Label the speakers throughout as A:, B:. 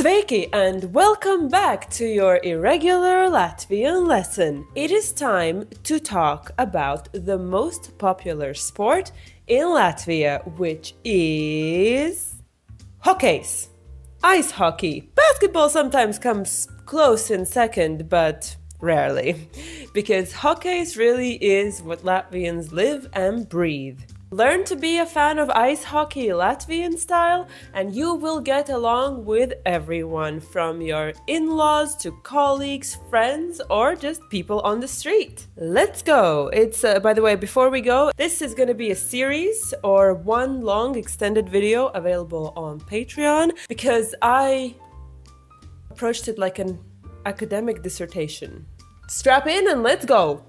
A: Sveiki and welcome back to your irregular Latvian lesson. It is time to talk about the most popular sport in Latvia, which is hockeys. Ice hockey. Basketball sometimes comes close in second, but rarely, because hockeys really is what Latvians live and breathe. Learn to be a fan of ice hockey Latvian style and you will get along with everyone, from your in-laws to colleagues, friends, or just people on the street. Let's go! It's, by the way, before we go, this is going to be a series or one long extended video available on Patreon because I approached it like an academic dissertation. Strap in and let's go!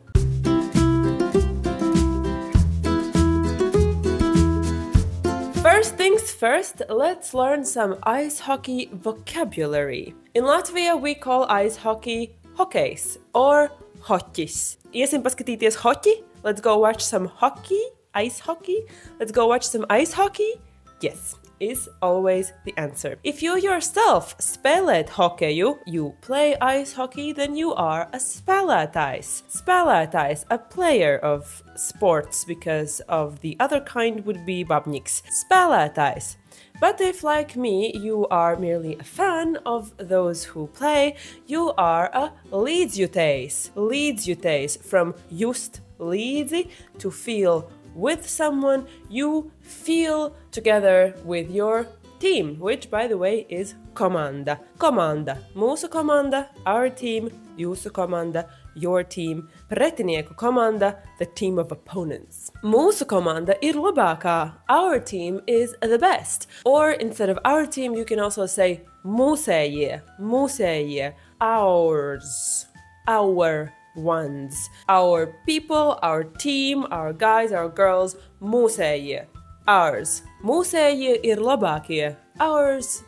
A: First things first, let's learn some ice hockey vocabulary. In Latvia, we call ice hockey hockeys or hoķis. Iesim paskatīties hoķi? Let's go watch some hockey, ice hockey. Let's go watch some ice hockey? Yes, is always the answer. If you yourself spēlēt hokeju, you play ice hockey, then you are a spēlētājs. Spēlētājs, a player of sports, because of the other kind would be babniks. Spēlētājs. But if, like me, you are merely a fan of those who play, you are a līdzjutējs. Līdzjutējs, from just līdzi, to feel with someone, you feel together with your team, which, by the way, is komanda. Komanda. Mūsu komanda, our team, jūsu komanda, your team, pretinieku komanda, the team of opponents. Mūsu komanda ir labākā, our team is the best. Or instead of our team, you can also say mūsējie, mūsējie, ours, our ones. Our people, our team, our guys, our girls, mūsējie, ours. Mūsējie ir labākie, ours,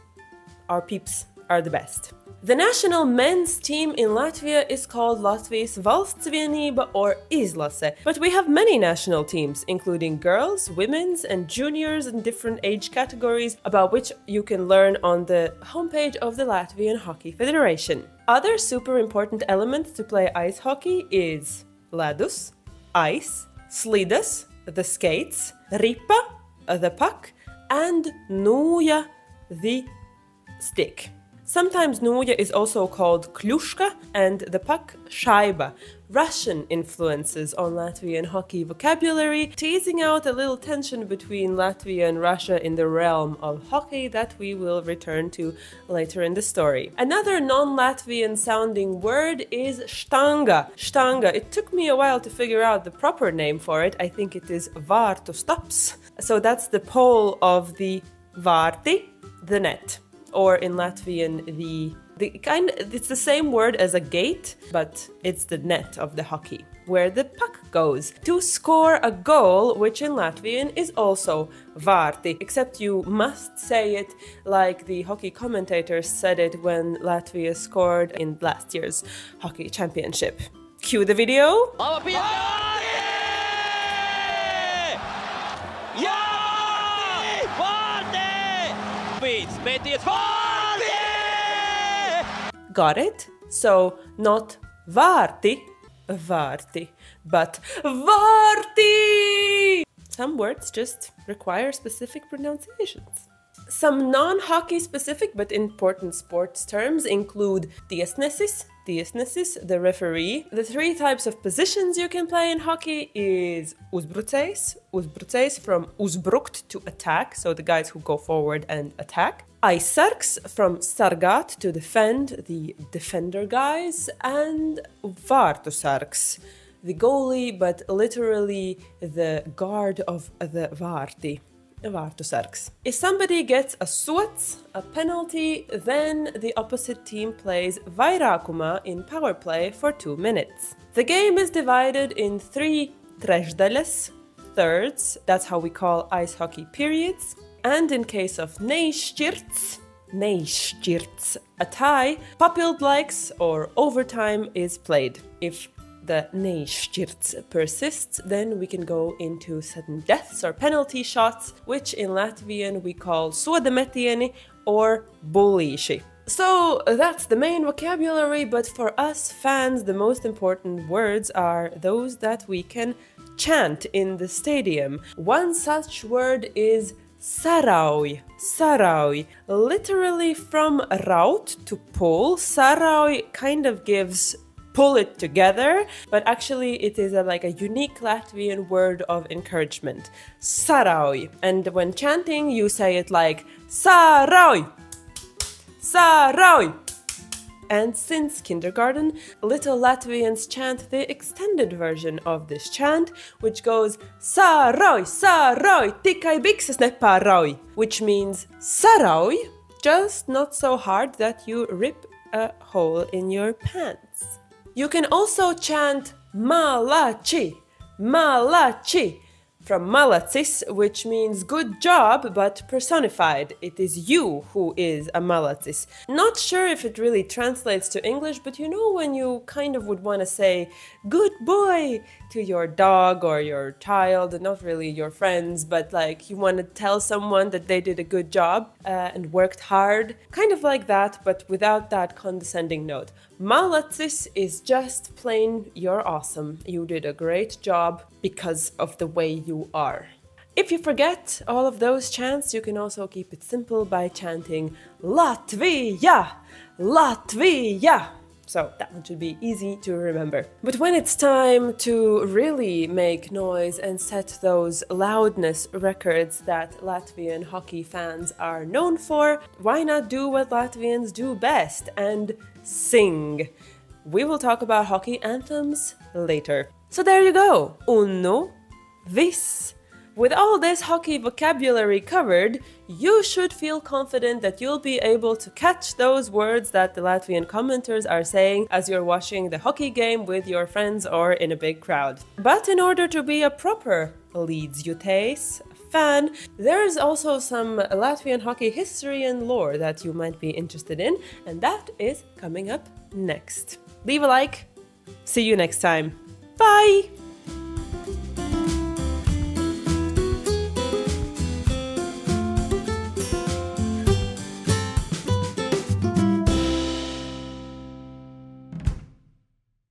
A: our peeps are the best. The national men's team in Latvia is called Latvijas valsts vienība or izlase, but we have many national teams, including girls, women's, and juniors in different age categories, about which you can learn on the homepage of the Latvian Hockey Federation. Other super important elements to play ice hockey is ledus, ice, slidas, the skates, ripa, the puck, and nūja, the stick. Sometimes nūja is also called kļuška and the puck šaiba. Russian influences on Latvian hockey vocabulary, teasing out a little tension between Latvia and Russia in the realm of hockey that we will return to later in the story. Another non-Latvian sounding word is štanga. Štanga. It took me a while to figure out the proper name for it. I think it is vārtu stops. So that's the pole of the vārti, the net. Or in Latvian, it's the same word as a gate, but it's the net of the hockey, where the puck goes. To score a goal, which in Latvian is also vārti, except you must say it like the hockey commentators said it when Latvia scored in last year's hockey championship. Cue the video. Got it? So not vārti, vārti, but vārti! Some words just require specific pronunciations. Some non-hockey specific but important sports terms include tiesnesis, the referee. The three types of positions you can play in hockey is uzbrucējs from uzbrukt, to attack, so the guys who go forward and attack. Aizsargs, from sargāt, to defend, the defender guys, and vārtusargs, the goalie, but literally the guard of the vārti. Vārtusargs. If somebody gets a sots, a penalty, then the opposite team plays vairākumā in power play for 2 minutes. The game is divided in 3 trešdaļas, thirds, that's how we call ice hockey periods, and in case of neizšķirts, a tie, papildlaiks or overtime is played. If the neizšķirts persists, then we can go into sudden deaths or penalty shots, which in Latvian we call soda metieni or bullīši. So that's the main vocabulary, but for us fans, the most important words are those that we can chant in the stadium. One such word is SARAUJ. SARAUJ. Literally from raut, to pull. SARAUJ kind of gives pull it together, but actually it is like a unique Latvian word of encouragement. SARAUJ. And when chanting, you say it like SARAUJ. SARAUJ! And since kindergarten, little Latvians chant the extended version of this chant, which goes SARAUJ, SARAUJ, tikai bikses nepārauj, which means SARAUJ, just not so hard that you rip a hole in your pants. You can also chant malači, malači, from malacis, which means good job, but personified. It is you who is a malacis. Not sure if it really translates to English, but you know when you kind of would want to say good boy to your dog or your child, not really your friends, but like you want to tell someone that they did a good job and worked hard. Kind of like that, but without that condescending note. Malacis is just plain you're awesome. You did a great job because of the way you are. If you forget all of those chants, you can also keep it simple by chanting Latvia, Latvia. So that one should be easy to remember. But when it's time to really make noise and set those loudness records that Latvian hockey fans are known for, why not do what Latvians do best and sing? We will talk about hockey anthems later. So there you go. Unu, viss. With all this hockey vocabulary covered, you should feel confident that you'll be able to catch those words that the Latvian commenters are saying as you're watching the hockey game with your friends or in a big crowd. But in order to be a proper līdzjutējs fan, there is also some Latvian hockey history and lore that you might be interested in, and that is coming up next. Leave a like. See you next time. Bye!